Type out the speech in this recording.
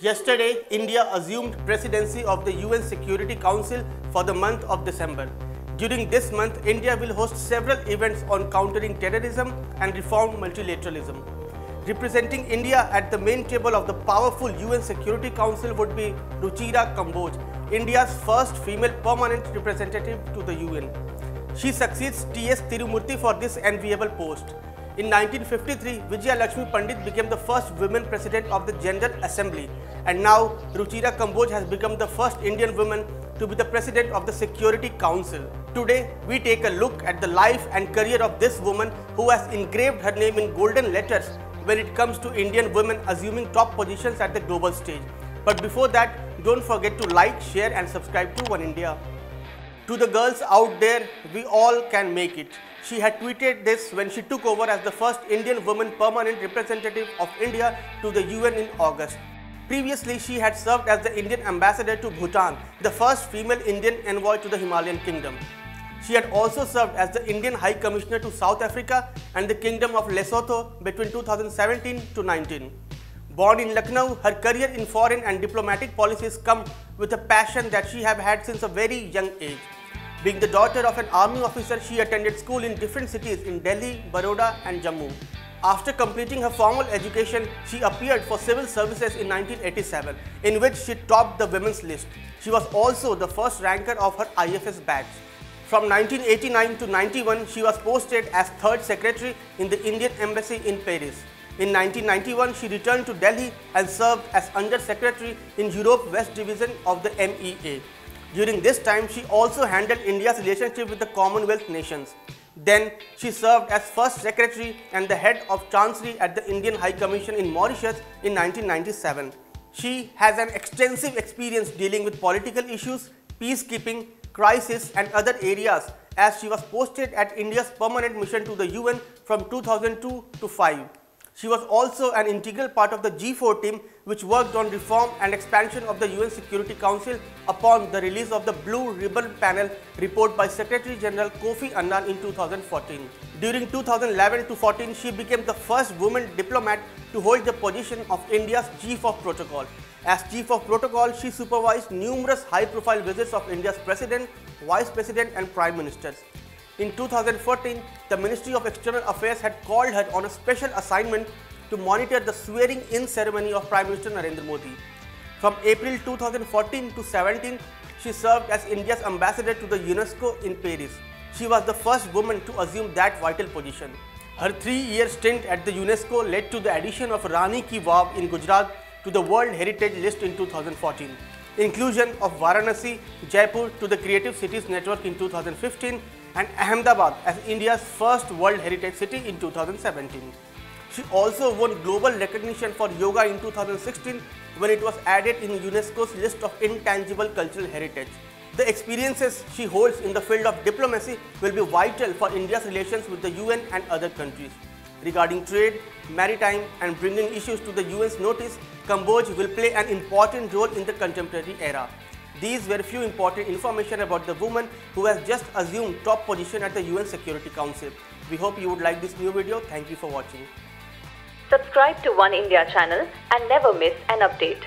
Yesterday, India assumed presidency of the UN Security Council for the month of December. During this month, India will host several events on countering terrorism and reform multilateralism. Representing India at the main table of the powerful UN Security Council would be Ruchira Kamboj, India's first female permanent representative to the UN. She succeeds T.S. Tirumurti for this enviable post. In 1953, Vijaya Lakshmi Pandit became the first women president of the General Assembly, and now Ruchira Kamboj has become the first Indian woman to be the president of the Security Council. Today, we take a look at the life and career of this woman who has engraved her name in golden letters when it comes to Indian women assuming top positions at the global stage. But before that, don't forget to like, share and subscribe to One India. To the girls out there, we all can make it. She had tweeted this when she took over as the first Indian woman permanent representative of India to the UN in August. Previously, she had served as the Indian ambassador to Bhutan, the first female Indian envoy to the Himalayan kingdom. She had also served as the Indian High Commissioner to South Africa and the Kingdom of Lesotho between 2017 to 19. Born in Lucknow, her career in foreign and diplomatic policies come with a passion that she has had since a very young age. Being the daughter of an army officer, she attended school in different cities in Delhi, Baroda and Jammu. After completing her formal education, she appeared for civil services in 1987, in which she topped the women's list. She was also the first ranker of her IFS batch. From 1989 to 91, she was posted as third secretary in the Indian Embassy in Paris. In 1991, she returned to Delhi and served as Under Secretary in Europe West Division of the MEA. During this time, she also handled India's relationship with the Commonwealth nations. Then, she served as First Secretary and the head of Chancery at the Indian High Commission in Mauritius in 1997. She has an extensive experience dealing with political issues, peacekeeping, crisis and other areas, as she was posted at India's permanent mission to the UN from 2002 to 5. She was also an integral part of the G4 team which worked on reform and expansion of the UN Security Council upon the release of the Blue Ribbon Panel report by Secretary General Kofi Annan in 2014. During 2011 to 14, she became the first woman diplomat to hold the position of India's Chief of Protocol. As Chief of Protocol, she supervised numerous high-profile visits of India's President, Vice President and Prime Ministers. In 2014, the Ministry of External Affairs had called her on a special assignment to monitor the swearing-in ceremony of Prime Minister Narendra Modi. From April 2014 to 17, she served as India's ambassador to the UNESCO in Paris. She was the first woman to assume that vital position. Her 3-year stint at the UNESCO led to the addition of Rani Ki Vav in Gujarat to the World Heritage List in 2014, inclusion of Varanasi, Jaipur to the Creative Cities Network in 2015, and Ahmedabad as India's first World Heritage City in 2017. She also won global recognition for yoga in 2016 when it was added in UNESCO's list of intangible cultural heritage. The experiences she holds in the field of diplomacy will be vital for India's relations with the UN and other countries. Regarding trade, maritime and bringing issues to the UN's notice, Kamboj will play an important role in the contemporary era. These were few important information about the woman who has just assumed top position at the UN Security Council. We hope you would like this new video. Thank you for watching. Subscribe to One India channel and never miss an update.